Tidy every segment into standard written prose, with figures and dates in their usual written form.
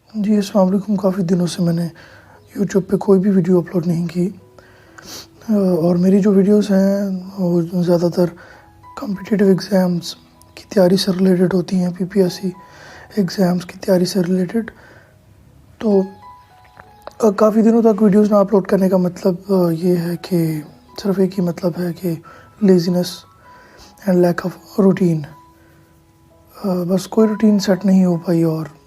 जी, अस्सलाम वालेकुम। काफ़ी दिनों से मैंने यूट्यूब पे कोई भी वीडियो अपलोड नहीं की और मेरी जो वीडियोस हैं वो ज़्यादातर कॉम्पिटिटिव एग्ज़ाम्स की तैयारी से रिलेटेड होती हैं, पीपीएससी एग्ज़ाम्स की तैयारी से रिलेटेड। तो काफ़ी दिनों तक वीडियोस ना अपलोड करने का मतलब ये है कि सिर्फ़ एक ही मतलब है कि laziness and lack of routine. बस कोई रूटीन सेट नहीं हो पाई और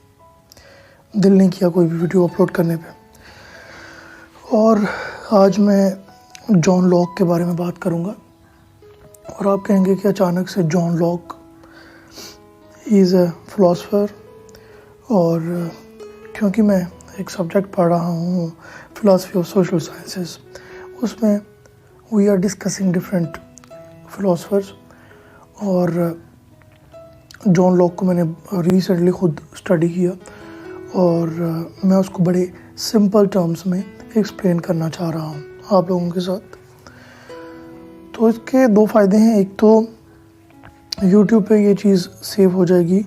दिल नहीं किया कोई भी वीडियो अपलोड करने पे। और आज मैं जॉन लॉक के बारे में बात करूँगा और आप कहेंगे कि अचानक से John Locke, he is a philosopher. और क्योंकि मैं एक सब्जेक्ट पढ़ रहा हूँ फ़िलासफ़ी ऑफ सोशल साइंसेस, उसमें we are discussing different philosophers. और जॉन लॉक को मैंने रिसेंटली खुद स्टडी किया और मैं उसको बड़े सिंपल टर्म्स में एक्सप्लेन करना चाह रहा हूँ आप लोगों के साथ। तो इसके दो फ़ायदे हैं। एक तो यूट्यूब पे ये चीज़ सेव हो जाएगी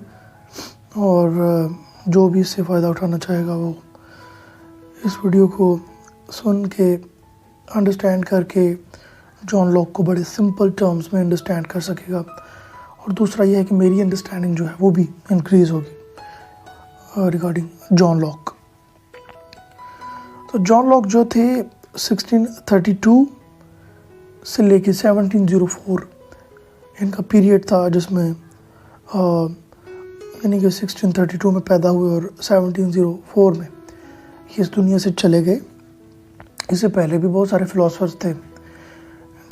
और जो भी इससे फ़ायदा उठाना चाहेगा वो इस वीडियो को सुन के अंडरस्टैंड करके जॉन लॉक को बड़े सिंपल टर्म्स में अंडरस्टैंड कर सकेगा। और दूसरा ये है कि मेरी अंडरस्टैंडिंग जो है वो भी इंक्रीज़ होगी रिगार्डिंग जॉन लॉक। तो जॉन लॉक जो थे 1632 से लेके 1704 इनका पीरियड था, जिसमें यानी कि 1632 में पैदा हुए और 1704 में ये इस दुनिया से चले गए। इससे पहले भी बहुत सारे फिलोसफर्स थे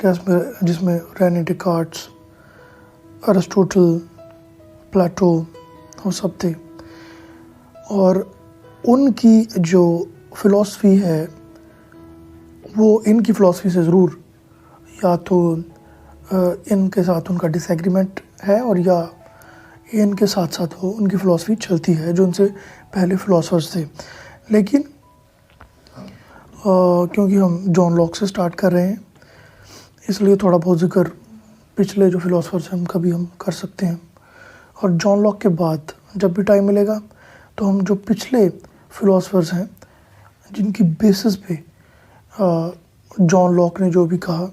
जिसमें रेने डेकार्ट्स, अरिस्टोटल, प्लेटो वो सब थे। और उनकी जो फ़िलासफ़ी है वो इनकी फ़िलासफ़ी से ज़रूर या तो इनके साथ उनका डिसएग्रीमेंट है और या इनके साथ साथ वो उनकी फ़िलासफ़ी चलती है जो उनसे पहले फ़िलासफ़र्स थे। लेकिन क्योंकि हम जॉन लॉक से स्टार्ट कर रहे हैं इसलिए थोड़ा बहुत ज़िक्र पिछले जो फ़िलासफ़र्स हैं उनका भी हम कर सकते हैं। और जॉन लॉक के बाद जब भी टाइम मिलेगा तो हम जो पिछले फ़िलासफ़र्स हैं जिनकी बेसिस पे जॉन लॉक ने जो भी कहा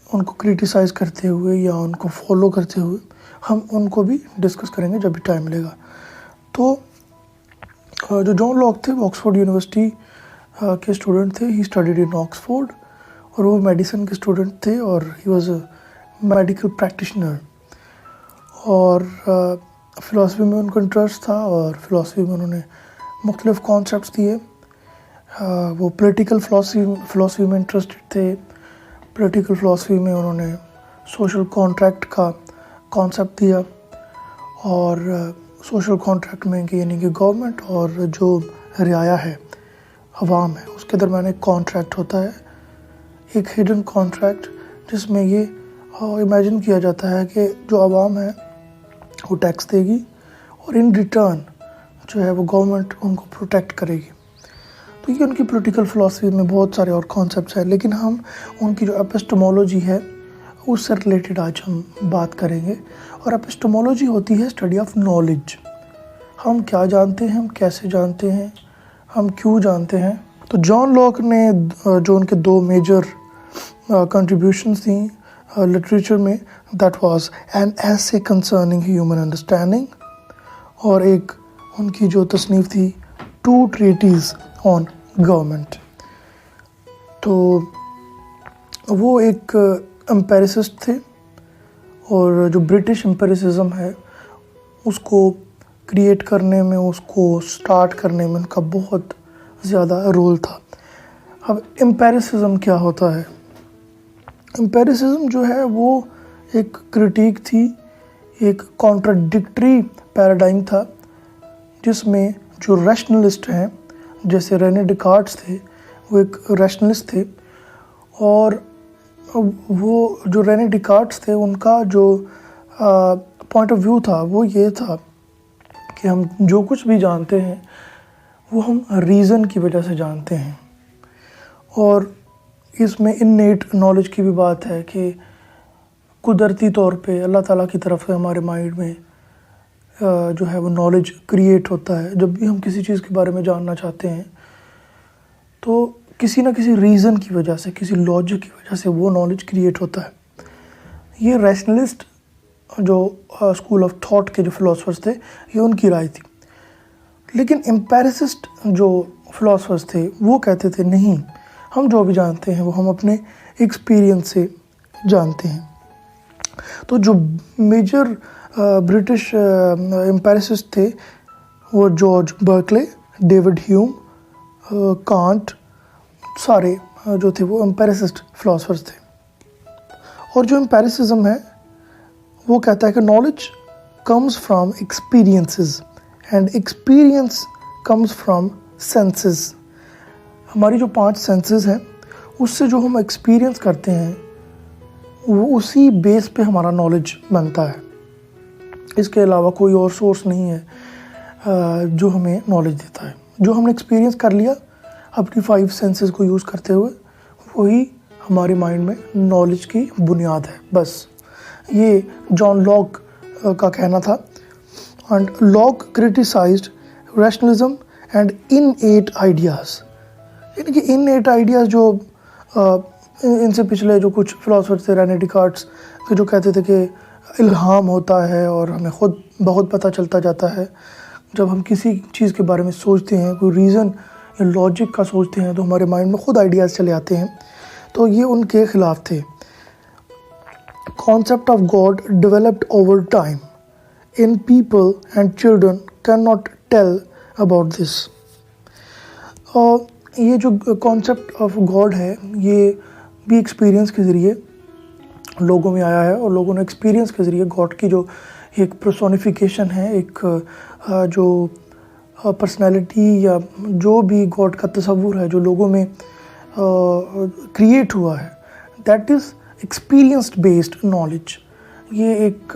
उनको क्रिटिसाइज़ करते हुए या उनको फॉलो करते हुए हम उनको भी डिस्कस करेंगे जब भी टाइम मिलेगा। तो जो जॉन लॉक थे वो ऑक्सफोर्ड यूनिवर्सिटी के स्टूडेंट थे। ही स्टडीड इन ऑक्सफोर्ड और वो मेडिसिन के स्टूडेंट थे और he was a medical practitioner. और फ़िलासफ़ी में उनको इंटरेस्ट था और फ़िलासफ़ी में उन्होंने मुख्तलिफ़ कॉन्सेप्ट्स दिए। वो पॉलिटिकल फ़िलासफ़ी में इंटरेस्टेड थे। पॉलिटिकल फ़िलासफ़ी में उन्होंने सोशल कॉन्ट्रैक्ट का कॉन्सेप्ट दिया और सोशल कॉन्ट्रैक्ट में कि यानी कि गवर्नमेंट और जो रियाया है, अवाम है, उसके दरमियान एक कॉन्ट्रैक्ट होता है, एक हिडन कॉन्ट्रैक्ट, जिसमें ये इमेजिन किया जाता है कि जो अवाम है वो टैक्स देगी और इन रिटर्न जो है वो गवर्नमेंट उनको प्रोटेक्ट करेगी। तो ये उनकी पॉलिटिकल फ़िलासफ़ी में बहुत सारे और कॉन्सेप्ट्स हैं, लेकिन हम उनकी जो एपिस्टेमोलॉजी है उससे रिलेटेड आज हम बात करेंगे। और एपिस्टेमोलॉजी होती है स्टडी ऑफ नॉलेज। हम क्या जानते हैं, हम कैसे जानते हैं, हम क्यों जानते हैं। तो जॉन लॉक ने जो उनके दो मेजर कंट्रीब्यूशंस थी लिटरेचर में, that was an essay concerning human understanding, और एक उनकी जो तसनीफ़ थी टू ट्रीटीज़ ऑन गवर्नमेंट। तो वो एक एम्पेरिसिस्ट थे और जो ब्रिटिश एम्पेरिसिज्म है उसको क्रिएट करने में, उसको स्टार्ट करने में उनका बहुत ज़्यादा रोल था। अब एम्पेरिसिज्म क्या होता है? एम्पेरिसिज्म जो है वो एक क्रिटिक थी, एक कॉन्ट्राडिक्टरी पैराडाइम था, जिसमें जो रैशनलिस्ट हैं जैसे रेने डेकार्ट्स थे वो एक रैशनलिस्ट थे। और वो जो रेने डेकार्ट्स थे उनका जो पॉइंट ऑफ व्यू था वो ये था कि हम जो कुछ भी जानते हैं वो हम रीज़न की वजह से जानते हैं। और इसमें इन्नेट नॉलेज की भी बात है कि कुदरती तौर पे अल्लाह ताला की तरफ से हमारे माइंड में जो है वो नॉलेज क्रिएट होता है। जब भी हम किसी चीज़ के बारे में जानना चाहते हैं तो किसी ना किसी रीज़न की वजह से, किसी लॉजिक की वजह से वो नॉलेज क्रिएट होता है। ये रैशनलिस्ट जो स्कूल ऑफ थॉट के जो फिलोसफर्स थे, ये उनकी राय थी। लेकिन एम्पेरिसिस्ट जो फिलोसफर्स थे वो कहते थे नहीं, हम जो भी जानते हैं वो हम अपने एक्सपीरियंस से जानते हैं। तो जो मेजर ब्रिटिश एम्पेरिसिस्ट थे वो George Berkeley, David Hume, can't, सारे जो थे वो एम्पेरिसिस्ट फिलोसफर्स थे। और जो एम्पेरिसिज्म है वो कहता है कि knowledge comes from experiences and experience comes from senses. हमारी जो 5 सेंसेस हैं उससे जो हम एक्सपीरियंस करते हैं वो उसी बेस पे हमारा नॉलेज बनता है। इसके अलावा कोई और सोर्स नहीं है जो हमें नॉलेज देता है। जो हमने एक्सपीरियंस कर लिया अपनी 5 सेंसेस को यूज़ करते हुए, वही हमारे माइंड में नॉलेज की बुनियाद है। बस ये जॉन लॉक का कहना था। And Locke criticized rationalism and innate ideas, यानी कि इनएट आइडियाज़ जो इनसे पिछले जो कुछ फिलोसफर्स थे, रेने डिकार्ट्स, जो कहते थे कि इल्हाम होता है और हमें ख़ुद बहुत पता चलता जाता है। जब हम किसी चीज़ के बारे में सोचते हैं, कोई रीज़न या लॉजिक का सोचते हैं, तो हमारे माइंड में ख़ुद आइडियाज़ चले आते हैं। तो ये उनके ख़िलाफ़ थे। Concept of God developed over time in people and children can not tell about this. और ये जो कॉन्सेप्ट ऑफ गॉड है ये भी एक्सपीरियंस के ज़रिए लोगों में आया है, और लोगों ने एक्सपीरियंस के ज़रिए गॉड की जो एक पर्सोनिफिकेशन है, एक जो पर्सनैलिटी या जो भी गॉड का तसव्वुर है जो लोगों में क्रिएट हुआ है, that is experienced based knowledge. ये एक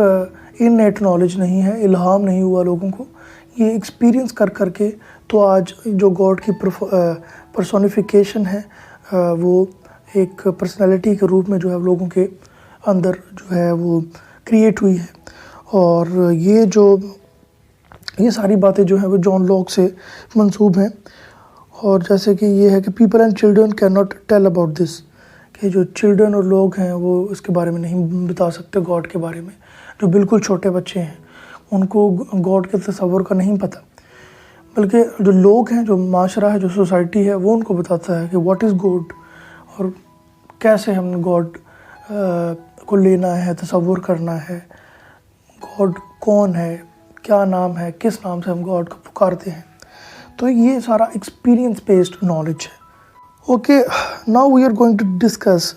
इननेट नॉलेज नहीं है, इल्हाम नहीं हुआ लोगों को, ये एक्सपीरियंस कर करके तो आज जो गॉड की पर्सोनिफिकेशन है वो एक पर्सनैलिटी के रूप में जो है लोगों के अंदर जो है वो क्रिएट हुई है। और ये सारी बातें जो हैं वो जॉन लॉक से मंसूब हैं। और जैसे कि ये है कि people and children can not tell about this, कि जो चिल्ड्रन और लोग हैं वो इसके बारे में नहीं बता सकते गॉड के बारे में। जो बिल्कुल छोटे बच्चे हैं उनको गॉड के तसव्वुर का नहीं पता, बल्कि जो लोग हैं, जो माशरा है, जो सोसाइटी है, वो उनको बताता है कि व्हाट इज़ गॉड और कैसे हम गॉड को लेना है, तसव्वुर करना है, गॉड कौन है, क्या नाम है, किस नाम से हम गॉड को पुकारते हैं। तो ये सारा एक्सपीरियंस बेस्ड नॉलेज है। Okay, now we are going to discuss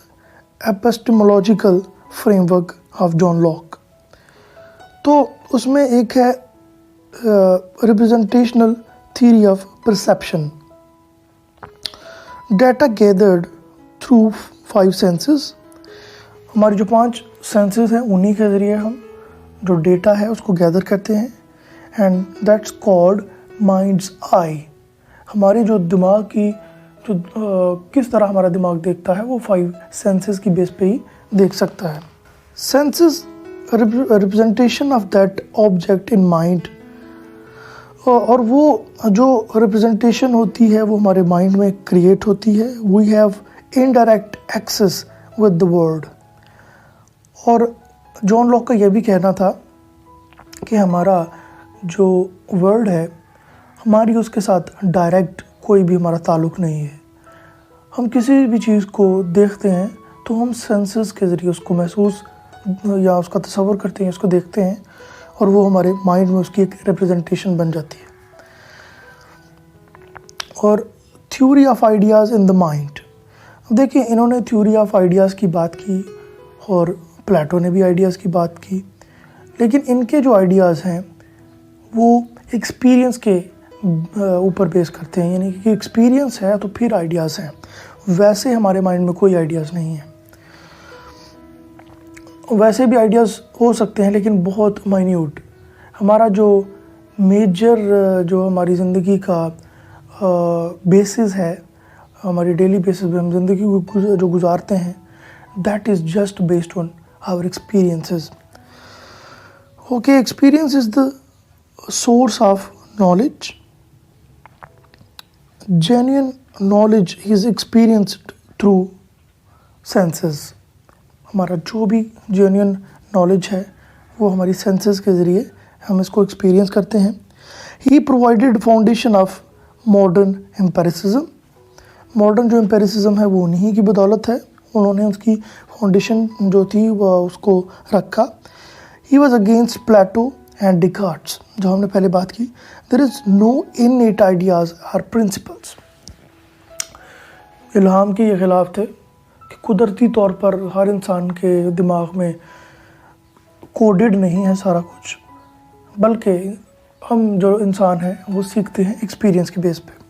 epistemological framework of John Locke. तो उसमें एक है representational theory of perception. Data gathered through 5 senses. हमारी जो 5 सेंसेस हैं उन्हीं के ज़रिए हम जो डेटा है उसको गैदर करते हैं, एंड दैट्स कॉल्ड माइंड्स आई। हमारे जो दिमाग की जो किस तरह हमारा दिमाग देखता है वो 5 सेंसेस की बेस पे ही देख सकता है। Senses representation of that object in mind, और वो जो रिप्रेजेंटेशन होती है वो हमारे माइंड में क्रिएट होती है। We have indirect access with the world. और जॉन लॉक का यह भी कहना था कि हमारा जो वर्ल्ड है, हमारी उसके साथ डायरेक्ट कोई भी हमारा ताल्लुक़ नहीं है। हम किसी भी चीज़ को देखते हैं तो हम सेंसेस के ज़रिए उसको महसूस या उसका तसव्वुर करते हैं, उसको देखते हैं, और वो हमारे माइंड में उसकी एक रिप्रेजेंटेशन बन जाती है। और theory of ideas in the mind. देखिए, इन्होंने थ्योरी ऑफ आइडियाज़ की बात की और प्लेटो ने भी आइडियाज़ की बात की, लेकिन इनके जो आइडियाज़ हैं वो एक्सपीरियंस के ऊपर बेस करते हैं, यानी कि एक्सपीरियंस है तो फिर आइडियाज़ हैं। वैसे हमारे माइंड में कोई आइडियाज़ नहीं है। वैसे भी आइडियाज़ हो सकते हैं लेकिन बहुत माइन्यूट। हमारा जो मेजर जो हमारी ज़िंदगी का बेसिस है, हमारी डेली बेसिस पे हम ज़िंदगी को जो गुजारते हैं, that is just based on our experiences. Okay, experience is the source of knowledge. Genuine knowledge is experienced through senses. हमारा जो भी genuine knowledge है वो हमारी senses के ज़रिए हम इसको experience करते हैं. He provided foundation of modern empiricism. Modern जो एम्पेरिसिज्म है वो उन्हीं की बदौलत है, उन्होंने उसकी फाउंडेशन जो थी वह उसको रखा. He was against Plato and Descartes, जो हमने पहले बात की. There is no innate ideas or principles. इल्हाम के ये खिलाफ थे कि कुदरती तौर पर हर इंसान के दिमाग में कोडेड नहीं है सारा कुछ, बल्कि हम जो इंसान हैं वो सीखते हैं एक्सपीरियंस के बेस पे.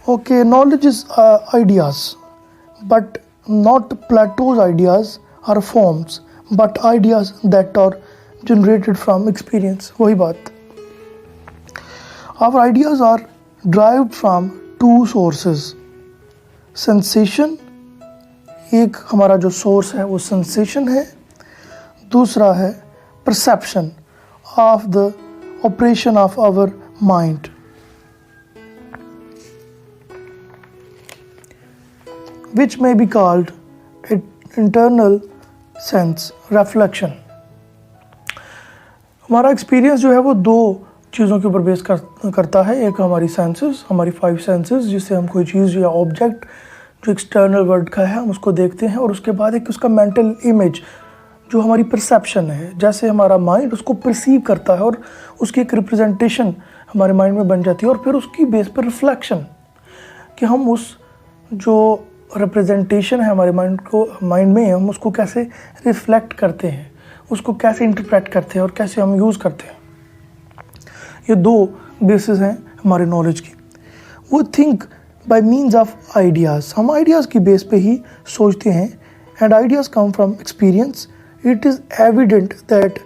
Okay, knowledge is ideas, but not Plato's ideas are forms, but ideas that are generated from experience. वही बात. Our ideas are derived from two sources. Sensation, एक हमारा जो source है वो sensation है, दूसरा है perception of the operation of our mind. Which may be called internal sense reflection. हमारा एक्सपीरियंस जो है वो दो चीज़ों के ऊपर बेस करता है. एक हमारी सेंसेस, हमारी 5 सेंसेस, जिससे हम कोई चीज़ या ऑब्जेक्ट जो एक्सटर्नल वर्ल्ड का है हम उसको देखते हैं, और उसके बाद एक उसका मेंटल इमेज जो हमारी परसेप्शन है, जैसे हमारा माइंड उसको परसीव करता है और उसकी एक रिप्रेजेंटेशन हमारे माइंड में बन जाती है, और फिर उसकी बेस पर रिफ्लेक्शन कि हम उस जो रिप्रेजेंटेशन है हमारे माइंड में हम उसको कैसे रिफ्लेक्ट करते हैं, उसको कैसे इंटरप्रेट करते हैं और कैसे हम यूज़ करते हैं. ये दो बेसिस हैं हमारे नॉलेज की. वो think by means of ideas, हम आइडियाज़ की बेस पे ही सोचते हैं. And ideas come from experience. It is evident that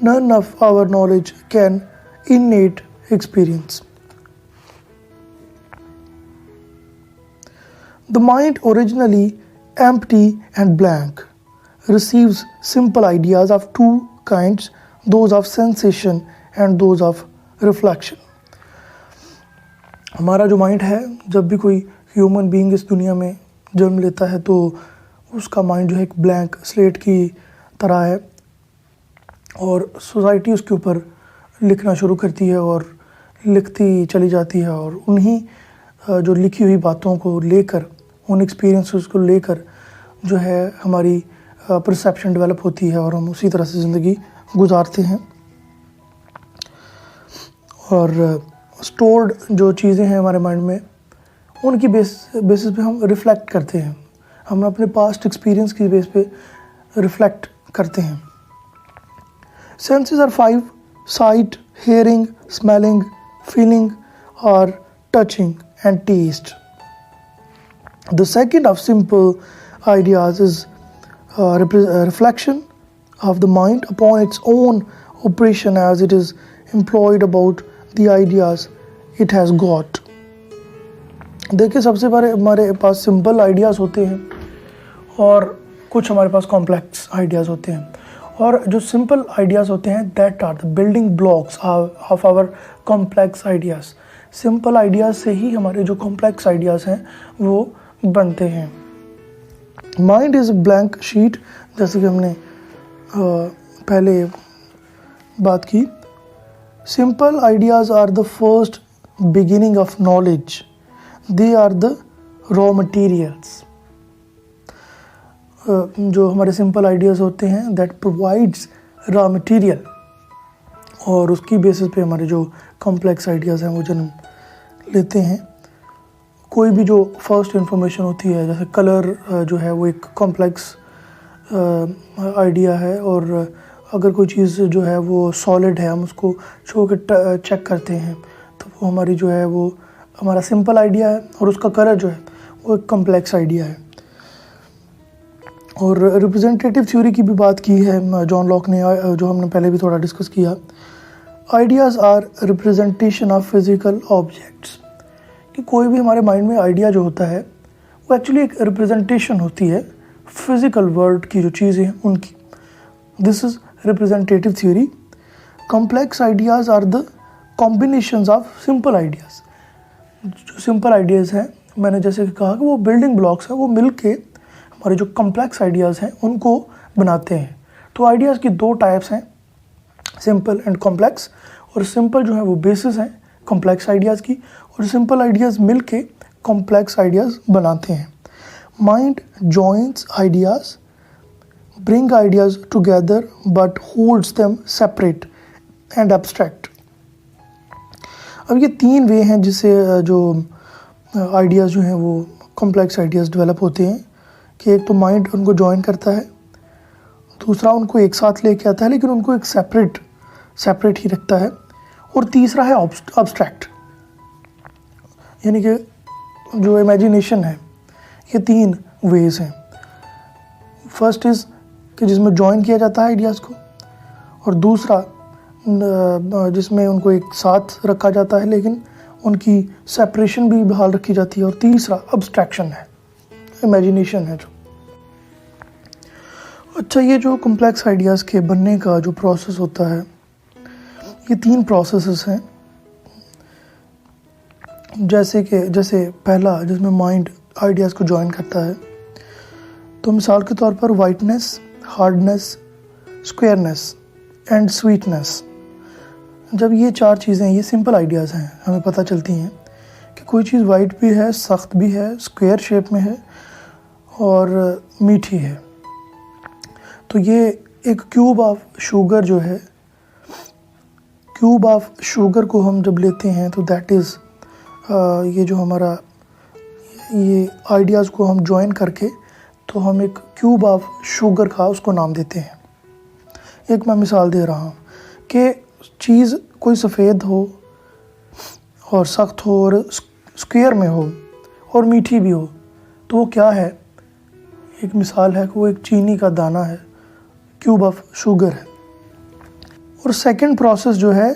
none of our knowledge can innate experience. The mind, originally empty and blank, receives simple ideas of two kinds, those of sensation and those of reflection. हमारा जो mind है, जब भी कोई human being इस दुनिया में जन्म लेता है तो उसका माइंड जो है एक ब्लैंक स्लेट की तरह है, और सोसाइटी उसके ऊपर लिखना शुरू करती है और लिखती चली जाती है, और उन्हीं जो लिखी हुई बातों को लेकर, उन एक्सपीरियंसेस को लेकर जो है हमारी परसेप्शन डेवलप होती है और हम उसी तरह से ज़िंदगी गुजारते हैं. और स्टोर्ड जो चीज़ें हैं हमारे माइंड में, उनकी बेसिस पे हम रिफ़्लेक्ट करते हैं, हम अपने पास्ट एक्सपीरियंस की बेस पे रिफ़्लेक्ट करते हैं. Senses are 5: sight, hearing, smelling, feeling और touching and taste. The second of simple ideas is reflection of the mind upon its own operation as it is employed about the ideas it has got. देखिए, सबसे पहले हमारे पास simple ideas होते हैं और कुछ हमारे पास कॉम्प्लेक्स आइडियाज़ होते हैं. और जो सिंपल आइडियाज़ होते हैं that are the building blocks of our complex ideas. Simple ideas से ही हमारे जो कॉम्प्लेक्स आइडियाज़ हैं वो बनते हैं. माइंड इज़ ब्लैंक शीट, जैसे कि हमने पहले बात की. Simple ideas are the first beginning of knowledge. They are the raw materials. जो हमारे सिंपल आइडियाज़ होते हैं दैट प्रोवाइड्स रॉ मटीरियल, और उसकी बेसिस पे हमारे जो कॉम्प्लेक्स आइडियाज़ हैं वो जन्म लेते हैं. कोई भी जो फर्स्ट इंफॉर्मेशन होती है, जैसे कलर जो है वो एक कॉम्प्लेक्स आइडिया है, और अगर कोई चीज़ जो है वो सॉलिड है, हम उसको छू के चेक करते हैं तो वो हमारी जो है वो हमारा सिंपल आइडिया है, और उसका कलर जो है वो एक कॉम्प्लेक्स आइडिया है. और रिप्रेजेंटेटिव थ्योरी की भी बात की है जॉन लॉक ने, जो हमने पहले भी थोड़ा डिस्कस किया. Ideas are representation of physical objects. कि कोई भी हमारे माइंड में आइडिया जो होता है वो एक्चुअली एक रिप्रेजेंटेशन होती है फिज़िकल वर्ल्ड की जो चीज़ें हैं उनकी. This is representative theory. Complex ideas are the combinations of simple ideas. जो सिंपल आइडियाज़ हैं, मैंने जैसे कहा कि वो बिल्डिंग ब्लॉक्स हैं, वो मिल के हमारे जो कॉम्प्लेक्स आइडियाज़ हैं उनको बनाते हैं। तो आइडियाज़ की दो टाइप्स हैं, सिंपल एंड कॉम्प्लेक्स। और सिंपल जो है वो बेसिस हैं कॉम्प्लेक्स आइडियाज़ की, और सिंपल आइडियाज़ मिल के कॉम्प्लेक्स आइडियाज़ बनाते हैं। Mind joints ideas, bring ideas together but holds them separate and abstract. अब ये तीन वे हैं जिससे जो आइडियाज़ जो हैं वो कॉम्प्लेक्स आइडियाज़ डेवलप होते हैं, कि एक तो माइंड उनको जॉइन करता है, दूसरा उनको एक साथ लेके आता है लेकिन उनको एक सेपरेट ही रखता है, और तीसरा है अब्स्ट्रैक्ट, यानी कि जो इमेजिनेशन है। ये तीन वेज हैं। फर्स्ट इज़ कि जिसमें जॉइन किया जाता है आइडियाज़ को, और दूसरा जिसमें उनको एक साथ रखा जाता है लेकिन उनकी सेपरेशन भी बहाल रखी जाती है, और तीसरा अब्स्ट्रैक्शन है, इमेजिनेशन है जो। अच्छा, ये जो कॉम्प्लेक्स आइडियाज़ के बनने का जो प्रोसेस होता है, ये तीन प्रोसेसेस हैं। जैसे पहला जिसमें माइंड आइडियाज़ को जॉइन करता है, तो मिसाल के तौर पर whiteness, hardness, squareness and sweetness, जब ये चार चीज़ें, ये सिंपल आइडियाज़ हैं, हमें पता चलती हैं कि कोई चीज़ वाइट भी है, सख्त भी है, स्क्वायर शेप में है और मीठी है। तो ये एक क्यूब ऑफ शुगर जो है, क्यूब ऑफ शुगर को हम जब लेते हैं तो दैट इज़ ये जो हमारा ये आइडियाज़ को हम जॉइन करके तो हम एक क्यूब ऑफ शुगर का उसको नाम देते हैं। एक मैं मिसाल दे रहा हूँ कि चीज़ कोई सफ़ेद हो और सख्त हो और स्क्वायर में हो और मीठी भी हो, तो वो क्या है? एक मिसाल है कि वो एक चीनी का दाना है, क्यूब ऑफ शुगर है। और सेकंड प्रोसेस जो है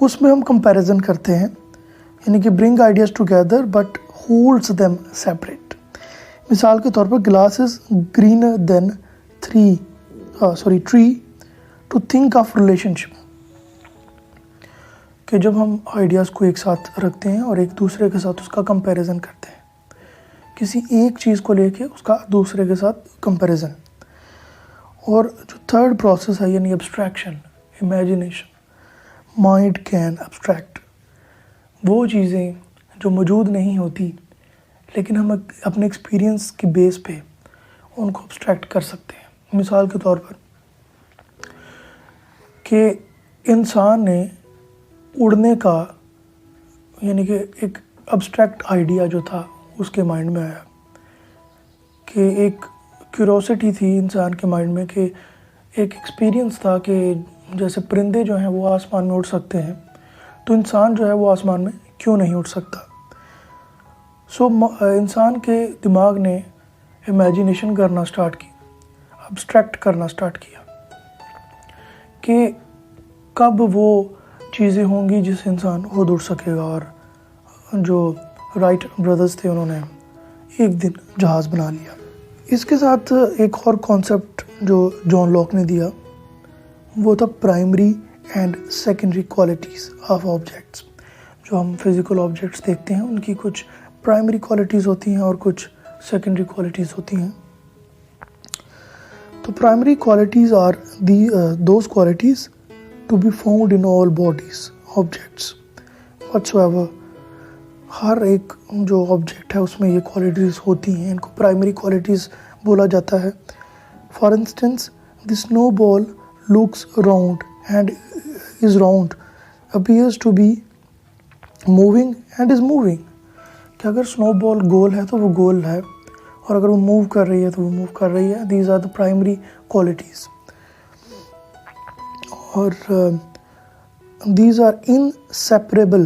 उसमें हम कंपैरिजन करते हैं, यानी कि bring ideas together but holds them separate. मिसाल के तौर पर glass is greener than tree to think of relationship, कि जब हम आइडियाज़ को एक साथ रखते हैं और एक दूसरे के साथ उसका कंपैरिजन करते हैं, किसी एक चीज़ को लेके उसका दूसरे के साथ कंपैरिजन। और जो थर्ड प्रोसेस है यानी abstraction, imagination, mind can abstract वो चीज़ें जो मौजूद नहीं होती लेकिन हम अपने एक्सपीरियंस के बेस पे उनको एब्स्ट्रैक्ट कर सकते हैं। मिसाल के तौर पर कि इंसान ने उड़ने का, यानी कि एक एब्स्ट्रैक्ट आइडिया जो था उसके माइंड में आया, कि एक क्यूरोसिटी थी इंसान के माइंड में, कि एक एक्सपीरियंस था कि जैसे परिंदे जो हैं वो आसमान में उड़ सकते हैं, तो इंसान जो है वो आसमान में क्यों नहीं उड़ सकता। सो इंसान के दिमाग ने इमेजिनेशन करना स्टार्ट की, एब्स्ट्रैक्ट करना स्टार्ट किया कि कब वो चीज़ें होंगी जिससे इंसान खुद उड़ सकेगा। और जो राइट ब्रदर्स थे उन्होंने एक दिन जहाज़ बना लिया। इसके साथ एक और कॉन्सेप्ट जो जॉन लॉक ने दिया वो था primary and secondary qualities of objects. जो हम फिज़िकल ऑब्जेक्ट्स देखते हैं उनकी कुछ प्राइमरी क्वालिटीज़ होती हैं और कुछ सेकेंडरी क्वालिटीज़ होती हैं। तो primary qualities are those qualities to be found in all bodies, objects whatsoever। हर एक जो ऑब्जेक्ट है उसमें ये क्वालिटीज़ होती हैं, इनको प्राइमरी क्वालिटीज़ बोला जाता है। For instance the snowball looks round and is round, appears to be moving and is moving, कि अगर स्नोबॉल गोल है तो वो गोल है, और अगर वो मूव कर रही है तो वो मूव कर रही है। These are the primary qualities. और these are inseparable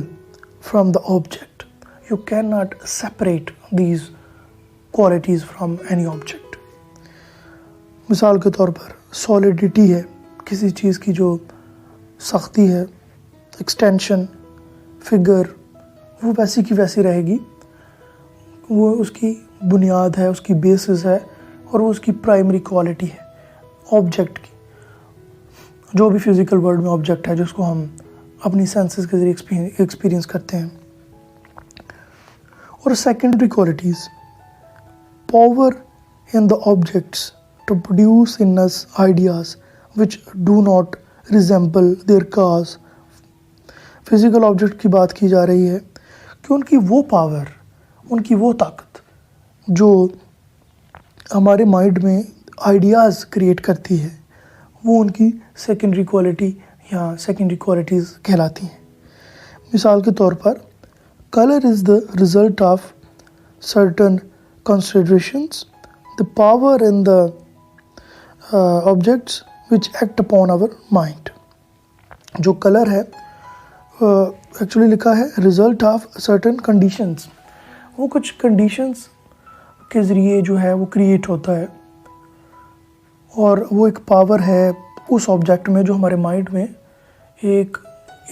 from the object. You cannot separate these qualities from any object. मिसाल के तौर पर solidity है किसी चीज़ की, जो सख्ती है, extension, figure, वो वैसी की वैसी रहेगी। वो उसकी बुनियाद है, उसकी बेसिस है, और वो उसकी प्राइमरी क्वालिटी है ऑब्जेक्ट की। जो भी फिज़िकल वर्ल्ड में ऑब्जेक्ट है जिसको हम अपनी सेंसेस के ज़रिए एक्सपीरियंस करते हैं। और secondary qualities, power in the objects to produce in us ideas which do not resemble their cause. Physical object की बात की जा रही है कि उनकी वो पावर, उनकी वो ताकत जो हमारे माइंड में आइडियाज़ क्रिएट करती है, वो उनकी सेकेंडरी क्वालिटी या सेकेंडरी क्वालिटीज़ कहलाती हैं। मिसाल के तौर पर colour is the result of certain considerations, the power in the objects which act upon our mind. जो कलर है एक्चुअली लिखा है रिज़ल्ट ऑफ सर्टन कंडीशंस, वो कुछ कंडीशंस के ज़रिए जो है वो क्रिएट होता है और वो एक पावर है उस ऑब्जेक्ट में जो हमारे माइंड में एक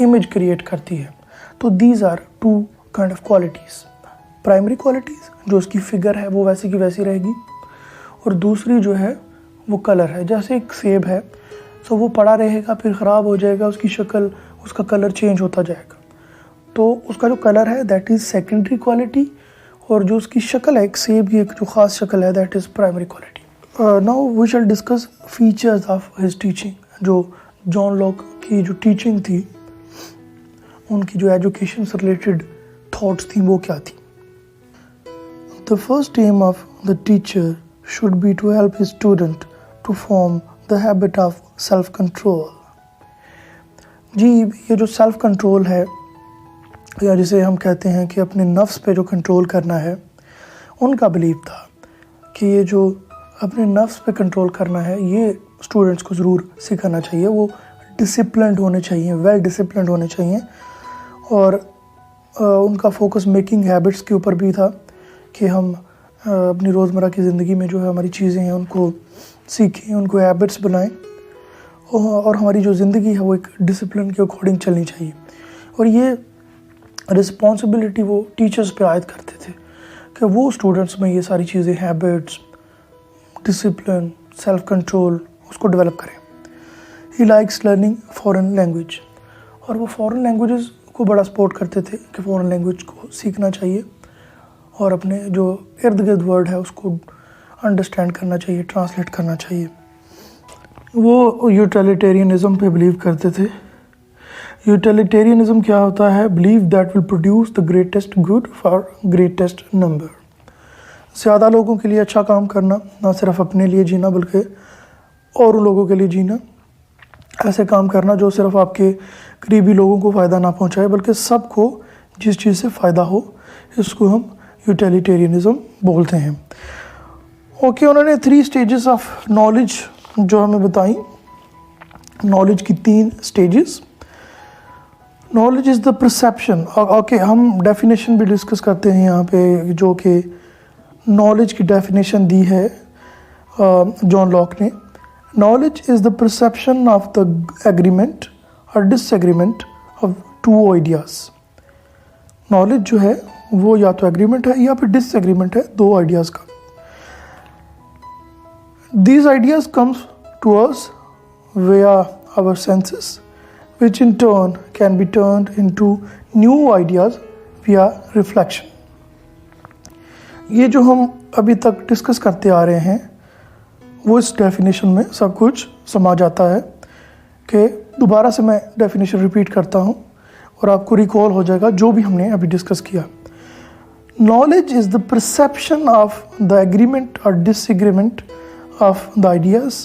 इमेज क्रिएट करती है। तो these are two kind of qualities, primary qualities जो उसकी फिगर है वो वैसी की वैसी रहेगी, और दूसरी जो है वो कलर है। जैसे एक सेब है, सो वो पड़ा रहेगा, फिर ख़राब हो जाएगा, उसकी शक्ल, उसका कलर चेंज होता जाएगा, तो उसका जो कलर है दैट इज़ सेकेंडरी क्वालिटी, और जो उसकी शक्ल है एक सेब की एक जो ख़ास शक्ल है that is primary quality. Now we shall discuss features of his teaching. जो जॉन लॉक की जो टीचिंग थी, उनकी जो एजुकेशन से रिलेटेड थॉट्स थी वो क्या थी। The first aim of the teacher should be to help his student to form the habit of self control. जी, ये जो सेल्फ कंट्रोल है या जिसे हम कहते हैं कि अपने नफ्स पे जो कंट्रोल करना है, उनका बिलीव था कि ये जो अपने नफ्स पे कंट्रोल करना है ये स्टूडेंट्स को ज़रूर सिखाना चाहिए। वो डिसिप्लिन्ड होने चाहिए, वेल डिसिप्लिन्ड होने चाहिए, और उनका फोकस मेकिंग हैबिट्स के ऊपर भी था कि हम अपनी रोज़मर्रा की ज़िंदगी में जो है हमारी चीज़ें हैं उनको सीखें, उनको हैबिट्स बनाएं, और हमारी जो ज़िंदगी है वो एक डिसिप्लिन के अकॉर्डिंग चलनी चाहिए। और ये रिस्पॉन्सिबिलिटी वो टीचर्स पे आयद करते थे कि वो स्टूडेंट्स में ये सारी चीज़ें, हैबिट्स, डिसिप्लिन, सेल्फ कंट्रोल, उसको डेवलप करें। He likes learning foreign language, और वो फॉरेन लैंग्वेजेस को बड़ा सपोर्ट करते थे कि फॉरेन लैंग्वेज को सीखना चाहिए और अपने जो इर्द गिर्द वर्ड है उसको अंडरस्टैंड करना चाहिए, ट्रांसलेट करना चाहिए। वो यूटिलिटेरियनिज़म पे बिलीव करते थे। यूटिलिटेरियनिज़म क्या होता है? Believe that will produce the greatest good for greatest number. ज़्यादा लोगों के लिए अच्छा काम करना, ना सिर्फ अपने लिए जीना बल्कि और लोगों के लिए जीना। ऐसे काम करना जो सिर्फ आपके करीबी लोगों को फ़ायदा ना पहुंचाए बल्कि सबको जिस चीज़ से फ़ायदा हो, इसको हम यूटिलिटेरियनिज़म बोलते हैं। ओके, उन्होंने 3 स्टेजेस ऑफ नॉलेज जो हमें बताई। नॉलेज की 3 stages. Knowledge is the perception. Okay, हम डेफिनेशन भी डिस्कस करते हैं यहाँ पे, जो कि नॉलेज की डेफिनेशन दी है जॉन लॉक ने। Knowledge is the perception of the agreement और डिसएग्रीमेंट ऑफ 2 आइडियाज़। नॉलेज जो है वो या तो एग्रीमेंट है या फिर डिसएग्रीमेंट है 2 आइडियाज़ का। These ideas comes to us via our senses, which in turn can be turned into new ideas via reflection. ये जो हम अभी तक डिस्कस करते आ रहे हैं वो इस डेफिनेशन में सब कुछ समा जाता है। कि दोबारा से मैं डेफिनेशन रिपीट करता हूँ और आपको रिकॉल हो जाएगा जो भी हमने अभी डिस्कस किया। Knowledge is the perception of the agreement और disagreement of the ideas.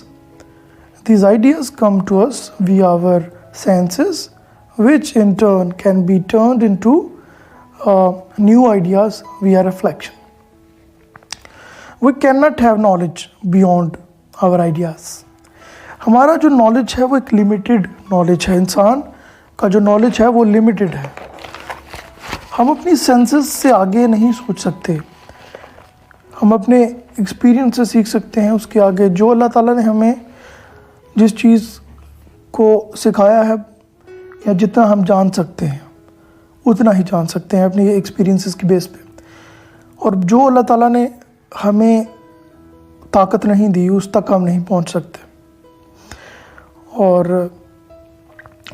These ideas come to us via our senses, which in turn can be turned into new ideas via reflection. We cannot have knowledge beyond our ideas. हमारा जो knowledge है वो एक limited knowledge है। इंसान का जो knowledge है वो लिमिटेड है। हम अपनी सेंसेस से आगे नहीं सोच सकते। हम अपने एक्सपीरियंस से सीख सकते हैं, उसके आगे जो अल्लाह ताला ने हमें जिस चीज़ को सिखाया है या जितना हम जान सकते हैं उतना ही जान सकते हैं अपनी एक्सपीरियंसेस की बेस पे। और जो अल्लाह ताला ने हमें ताकत नहीं दी उस तक हम नहीं पहुंच सकते। और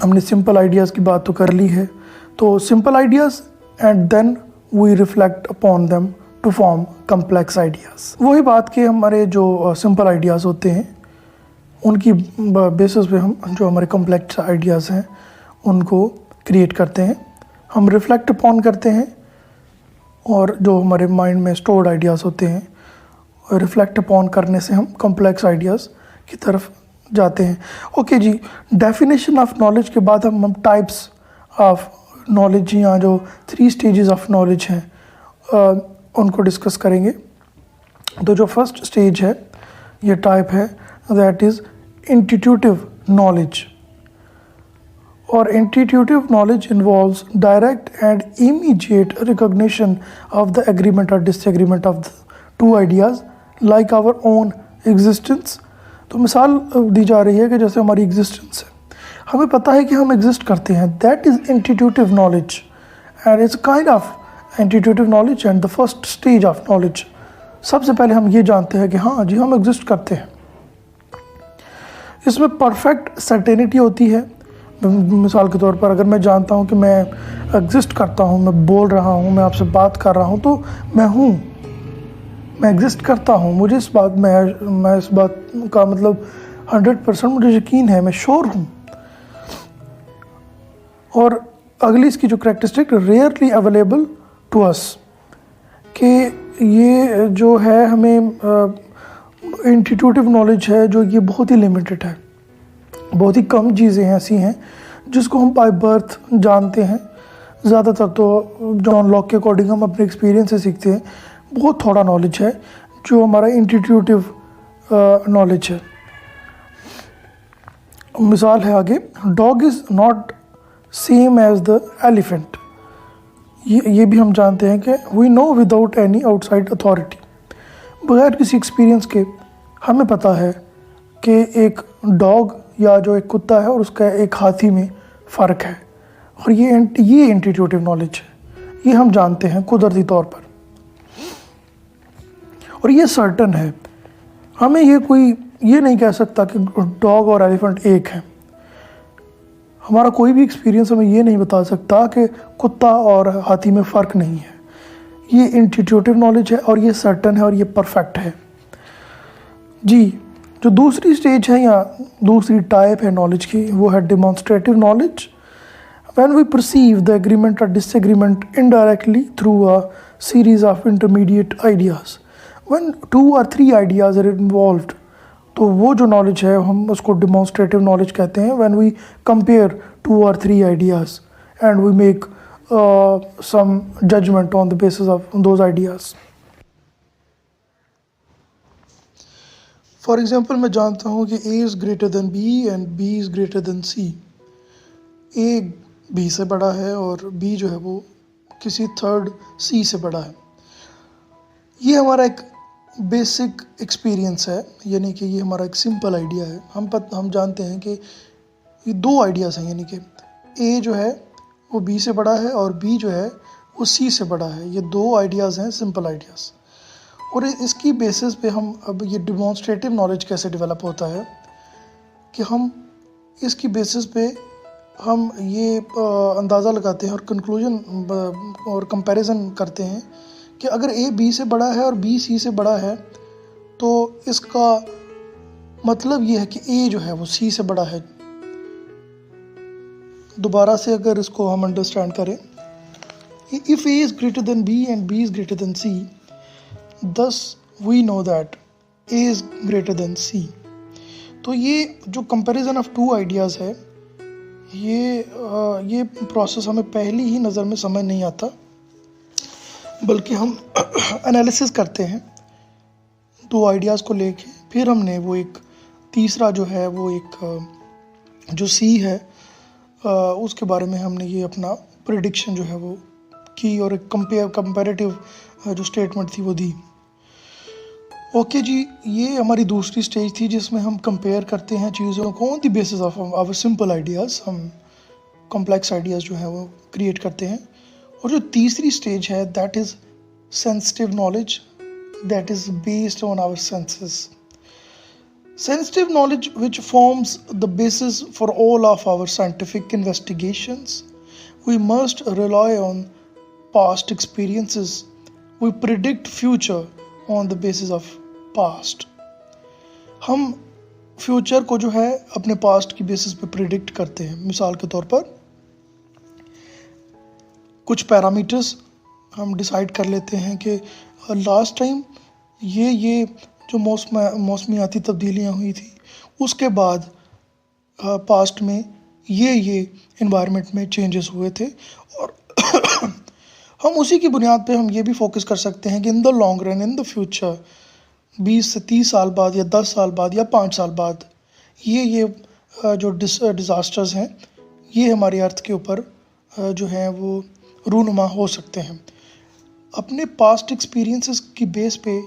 हमने सिंपल आइडियाज़ की बात तो कर ली है। तो simple ideas and then we reflect upon them to form complex ideas. वही बात कि हमारे जो सिंपल आइडियाज़ होते हैं उनकी बेसिस पे हम जो हमारे कम्प्लेक्स आइडियाज़ हैं उनको क्रिएट करते हैं, हम रिफ्लेक्ट अपॉन करते हैं, और जो हमारे माइंड में स्टोर्ड आइडियाज़ होते हैं रिफ्लेक्ट अपॉन करने से हम कम्प्लेक्स आइडियाज़ की तरफ जाते हैं। ओके जी, डेफिनेशन ऑफ नॉलेज के बाद हम टाइप्स ऑफ नॉलेज या जो 3 स्टेजेस ऑफ नॉलेज हैं उनको डिस्कस करेंगे। तो जो फर्स्ट स्टेज है, ये टाइप है, दैट इज़ इंट्यूटिव नॉलेज। और intuitive knowledge involves direct and immediate recognition of the agreement और disagreement of the 2 ideas like our own existence. तो मिसाल दी जा रही है कि जैसे हमारी एग्जिस्टेंस है, हमें पता है कि हम एग्जिस्ट करते हैं, that is intuitive knowledge and it's kind of intuitive knowledge and the first stage of knowledge. सबसे पहले हम ये जानते हैं कि हाँ जी हम एग्जिस्ट करते हैं। इसमें परफेक्ट सर्टेनिटी होती है। मिसाल के तौर पर अगर मैं जानता हूँ कि मैं एग्जिस्ट करता हूँ, मैं बोल रहा हूँ, मैं आपसे बात कर रहा हूँ, तो मैं हूँ, मैं एग्जिस्ट करता हूँ, मुझे इस बात मैं इस बात का मतलब 100% मुझे यकीन है, मैं श्योर हूँ। और अगली इसकी जो characteristic, rarely available to us, कि ये जो है हमें इंट्यूटिव नॉलेज है जो ये बहुत ही लिमिटेड है। बहुत ही कम चीज़ें ऐसी हैं जिसको हम बाय बर्थ जानते हैं। ज़्यादातर तो जॉन लॉक के अकॉर्डिंग हम अपने एक्सपीरियंस से सीखते हैं। बहुत थोड़ा नॉलेज है जो हमारा इंट्यूटिव नॉलेज है। मिसाल है आगे, dog is not same as the elephant. ये भी हम जानते हैं कि we know without any outside authority, बगैर किसी एक्सपीरियंस के हमें पता है कि एक डॉग या जो एक कुत्ता है और उसका एक हाथी में फ़र्क है। और ये इंट्यूटिव नॉलेज है, ये हम जानते हैं कुदरती तौर पर, और ये सर्टन है। हमें ये नहीं कह सकता कि डॉग और एलिफेंट एक हैं। हमारा कोई भी एक्सपीरियंस हमें ये नहीं बता सकता कि कुत्ता और हाथी में फ़र्क नहीं है। ये इंट्यूटिव नॉलेज है और ये सर्टन है और ये परफेक्ट है जी। जो दूसरी स्टेज है या दूसरी टाइप है नॉलेज की, वो है demonstrative knowledge. When we perceive the agreement और disagreement indirectly through a series of intermediate ideas, when 2 or 3 ideas are involved, तो वो जो नॉलेज है हम उसको डिमॉन्स्ट्रेटिव नॉलेज कहते हैं। When we compare 2 or 3 ideas and we make some judgement on the basis of those ideas. For example, मैं जानता हूँ कि A is greater than B and B is greater than C। A B से बड़ा है और B जो है वो किसी थर्ड C से बड़ा है। ये हमारा एक बेसिक एक्सपीरियंस है, यानी कि ये हमारा एक सिंपल आइडिया है। हम जानते हैं कि ये 2 आइडियाज़ हैं, यानी कि A जो है वो B से बड़ा है और B जो है वो C से बड़ा है। ये 2 आइडियाज़ हैं, सिंपल आइडियाज़। और इसकी बेसिस पे हम अब ये डिमॉन्स्ट्रेटिव नॉलेज कैसे डेवलप होता है कि हम इसकी बेसिस पे हम ये अंदाज़ा लगाते हैं और कंक्लूजन और कंपैरिजन करते हैं कि अगर A B से बड़ा है और B C से बड़ा है तो इसका मतलब ये है कि A जो है वो C से बड़ा है। दोबारा से अगर इसको हम अंडरस्टैंड करें, if A is greater than B and B is greater than C, thus we know that A is greater than C। तो ये जो कंपैरिजन ऑफ 2 आइडियाज़ है, ये प्रोसेस हमें पहली ही नज़र में समझ नहीं आता, बल्कि हम एनालिसिस करते हैं 2 आइडियाज़ को लेके। फिर हमने वो एक तीसरा जो है वो एक जो C है उसके बारे में हमने ये अपना प्रेडिक्शन जो है वो की और एक कंपैरेटिव जो स्टेटमेंट थी वो दी। ओके जी, ये हमारी दूसरी स्टेज थी जिसमें हम कंपेयर करते हैं चीज़ों को on the basis of our simple ideas. हम कॉम्प्लेक्स आइडियाज़ जो है वो क्रिएट करते हैं। और जो तीसरी स्टेज है, that is sensitive knowledge, that is based on our senses. Sensitive knowledge, which forms the basis for all of our scientific investigations, we must rely on past experiences. We predict future on the basis of past. हम future को जो है अपने past की basis पे predict करते हैं. मिसाल के तौर पर कुछ पैरामीटर्स हम डिसाइड कर लेते हैं कि लास्ट टाइम ये जो मौसमियाती तब्दीलियाँ हुई थी उसके बाद पास्ट में ये इन्वायरमेंट में चेंजेस हुए थे, और हम उसी की बुनियाद पे हम ये भी फोकस कर सकते हैं कि in the long run, in the future, 20 से 30 साल बाद या 10 साल बाद या 5 साल बाद ये जो डिज़ास्टर्स हैं ये हमारी अर्थ के ऊपर जो है वो रूनुमा हो सकते हैं. अपने पास्ट एक्सपीरियंसेस की बेस पे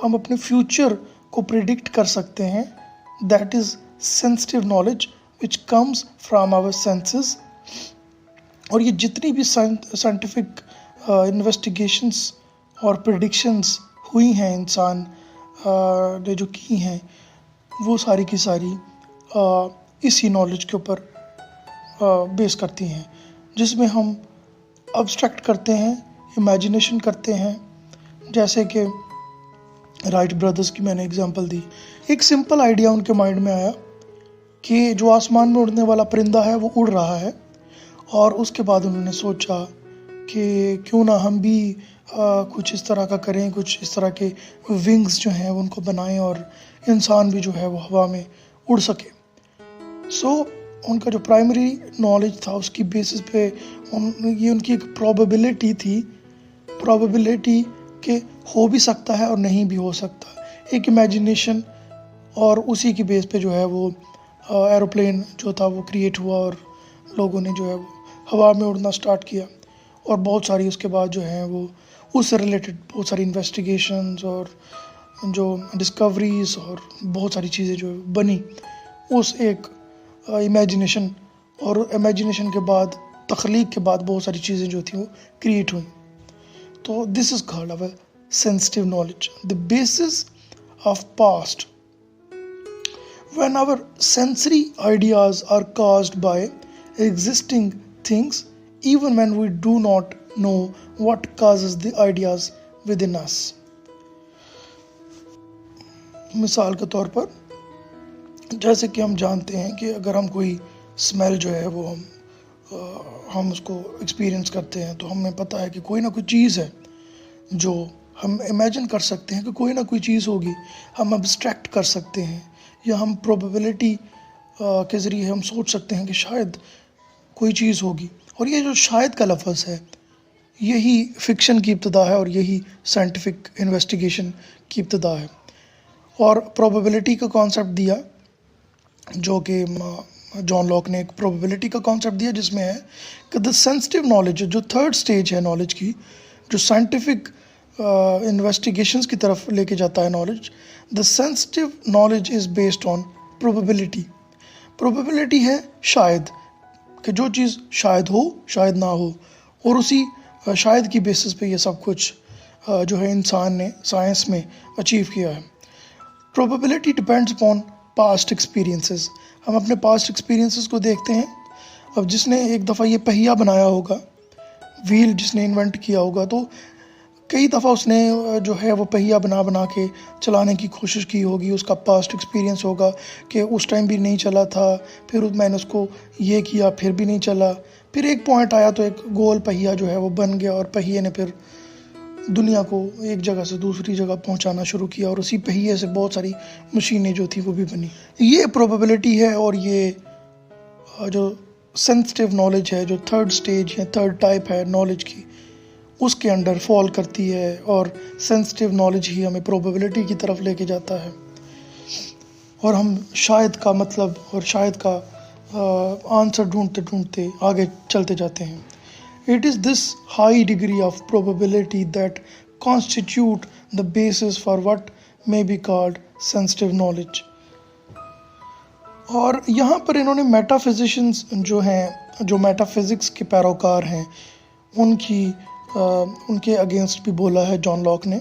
हम अपने फ्यूचर को प्रिडिक्ट कर सकते हैं. That is sensitive knowledge which comes from our senses. और ये जितनी भी साइंटिफिक इन्वेस्टिगेशंस और प्रिडिक्शंस हुई हैं इंसान ने जो की हैं वो सारी की सारी इसी नॉलेज के ऊपर बेस करती हैं, जिसमें हम अब्स्ट्रैक्ट करते हैं, इमेजिनेशन करते हैं. जैसे कि राइट ब्रदर्स की मैंने एग्जांपल दी. एक सिंपल आइडिया उनके माइंड में आया कि जो आसमान में उड़ने वाला परिंदा है वो उड़ रहा है, और उसके बाद उन्होंने सोचा कि क्यों ना हम भी कुछ इस तरह का करें, कुछ इस तरह के विंग्स जो हैं उनको बनाएं और इंसान भी जो है वो हवा में उड़ सके. सो उनका जो प्राइमरी नॉलेज था उसकी बेसिस पे ये उनकी एक प्रोबेबिलिटी थी, प्रोबेबिलिटी कि हो भी सकता है और नहीं भी हो सकता. एक इमेजिनेशन, और उसी की बेस पे जो है वो एरोप्लेन जो था वो क्रिएट हुआ और लोगों ने जो है वो हवा में उड़ना स्टार्ट किया. और बहुत सारी उसके बाद जो है वो उससे रिलेटेड बहुत सारी इन्वेस्टिगेशंस और जो डिस्कवरीज और बहुत सारी चीज़ें जो बनी उस एक इमेजिनेशन, और इमेजिनेशन के बाद तख्लीक के बाद बहुत सारी चीज़ें जो थी वो क्रिएट हुई. तो this is called our sensitive knowledge, the basis of past. When our sensory ideas are caused by existing things, even when we do not know what causes the ideas within us. मिसाल के तौर पर जैसे कि हम जानते हैं कि अगर हम कोई स्मेल जो है वो हम उसको एक्सपीरियंस करते हैं तो हमें पता है कि कोई ना कोई चीज़ है जो हम इमेजिन कर सकते हैं कि कोई ना कोई चीज़ होगी. हम अब्स्ट्रैक्ट कर सकते हैं या हम प्रोबेबिलिटी के ज़रिए हम सोच सकते हैं कि शायद कोई चीज़ होगी. और ये जो शायद का लफ्ज़ है यही फ़िक्शन की इब्तिदा है और यही साइंटिफिक इन्वेस्टिगेशन की इब्तिदा है. और प्रोबेबिलिटी का कॉन्सेप्ट दिया जो कि जॉन लॉक ने एक प्रोबेबिलिटी का कॉन्सेप्ट दिया जिसमें है कि द सेंसिटिव नॉलेज, जो थर्ड स्टेज है नॉलेज की, जो साइंटिफिक इन्वेस्टिगेशंस की तरफ लेके जाता है knowledge, the sensitive knowledge is based on probability. Probability है शायद, कि जो चीज़ शायद हो शायद ना हो, और उसी शायद की बेसिस पे ये सब कुछ जो है इंसान ने साइंस में अचीव किया है. Probability depends upon past experiences. हम अपने पास्ट एक्सपीरियंसेस को देखते हैं. अब जिसने एक दफ़ा ये पहिया बनाया होगा, व्हील जिसने इन्वेंट किया होगा, तो कई दफ़ा उसने जो है वो पहिया बना के चलाने की कोशिश की होगी. उसका पास्ट एक्सपीरियंस होगा कि उस टाइम भी नहीं चला था, फिर मैंने उसको ये किया फिर भी नहीं चला, फिर एक पॉइंट आया तो एक गोल पहिया जो है वो बन गया, और पहिए ने फिर दुनिया को एक जगह से दूसरी जगह पहुंचाना शुरू किया, और उसी पहिए से बहुत सारी मशीनें जो थी वो भी बनी. ये प्रोबेबिलिटी है. और ये जो सेंसिटिव नॉलेज है, जो थर्ड स्टेज है, थर्ड टाइप है नॉलेज की, उसके अंडर फॉल करती है. और सेंसिटिव नॉलेज ही हमें प्रोबेबिलिटी की तरफ लेके जाता है, और हम शायद का मतलब और शायद का आंसर ढूंढते ढूंढते आगे चलते जाते हैं. It is this high degree of probability that constitute the basis for what may be called sensitive knowledge. और यहाँ पर इन्होंने मेटाफिजिशियंस जो हैं, जो मेटाफिज़िक्स के पैरोकार हैं, उनके अगेंस्ट भी बोला है जॉन लॉक ने.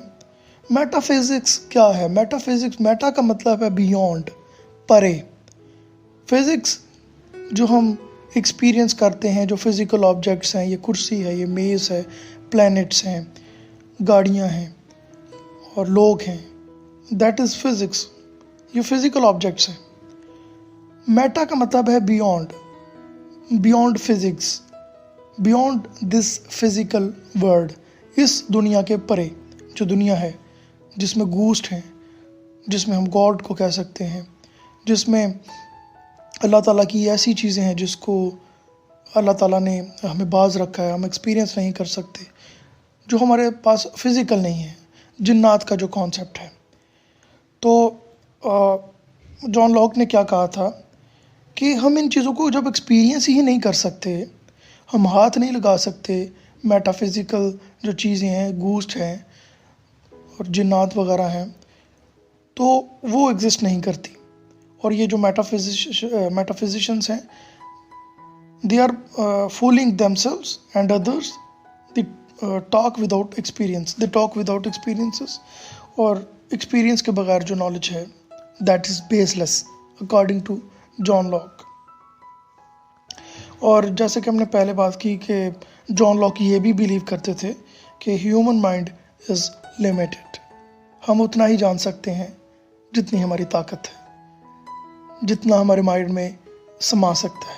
मेटाफिज़िक्स क्या है? मेटाफिज़िक्स, मेटा का मतलब है बियॉन्ड, परे। फिज़िक्स जो हम एक्सपीरियंस करते हैं, जो फिज़िकल ऑब्जेक्ट्स हैं, ये कुर्सी है, ये मेज़ है, प्लैनेट्स हैं, गाड़ियाँ हैं और लोग हैं, दैट इज़ फिज़िक्स। ये फिज़िकल ऑब्जेक्ट्स हैं। मेटा का मतलब है beyond, beyond physics, beyond this physical world, इस दुनिया के परे जो दुनिया है, जिसमें गूस्ट हैं, जिसमें हम गॉड को कह सकते हैं, जिसमें अल्लाह ताला की ऐसी चीज़ें हैं जिसको अल्लाह ताला ने हमें बाज रखा है, हम एक्सपीरियंस नहीं कर सकते, जो हमारे पास फिज़िकल नहीं है, जिन्नात का जो कॉन्सेप्ट है। तो जॉन लॉक ने क्या कहा था कि हम इन चीज़ों को जब एक्सपीरियंस ही नहीं कर सकते, हम हाथ नहीं लगा सकते, मेटाफिज़िकल जो चीज़ें हैं, गूस्ट हैं और जिन्नात वगैरह हैं, तो वो एग्जिस्ट नहीं करती। और ये जो मेटाफिजिशियंस हैं, they are fooling themselves and others, they talk without experience, they talk without experiences, और एक्सपीरियंस के बगैर जो नॉलेज है that is baseless according to John Locke. और जैसे कि हमने पहले बात की कि जॉन लॉक ये भी बिलीव करते थे कि ह्यूमन माइंड इज़ लिमिटेड, हम उतना ही जान सकते हैं जितनी हमारी ताकत है, जितना हमारे माइंड में समा सकता है,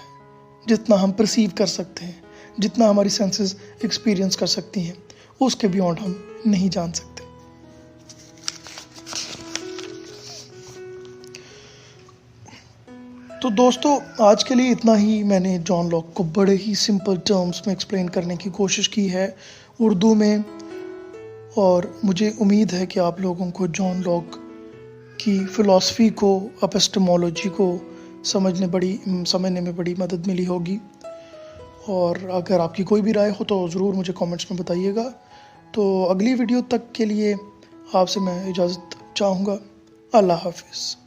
जितना हम परसीव कर सकते हैं, जितना हमारी सेंसेस एक्सपीरियंस कर सकती हैं, उसके बियॉन्ड हम नहीं जान सकते। तो दोस्तों, आज के लिए इतना ही। मैंने जॉन लॉक को बड़े ही सिंपल टर्म्स में एक्सप्लेन करने की कोशिश की है उर्दू में, और मुझे उम्मीद है कि आप लोगों को जॉन लॉक की फ़िलॉसफ़ी को, एपिस्टेमोलॉजी को समझने में बड़ी मदद मिली होगी। और अगर आपकी कोई भी राय हो तो ज़रूर मुझे कमेंट्स में बताइएगा। तो अगली वीडियो तक के लिए आपसे मैं इजाज़त चाहूँगा। अल्लाह हाफ़िज़।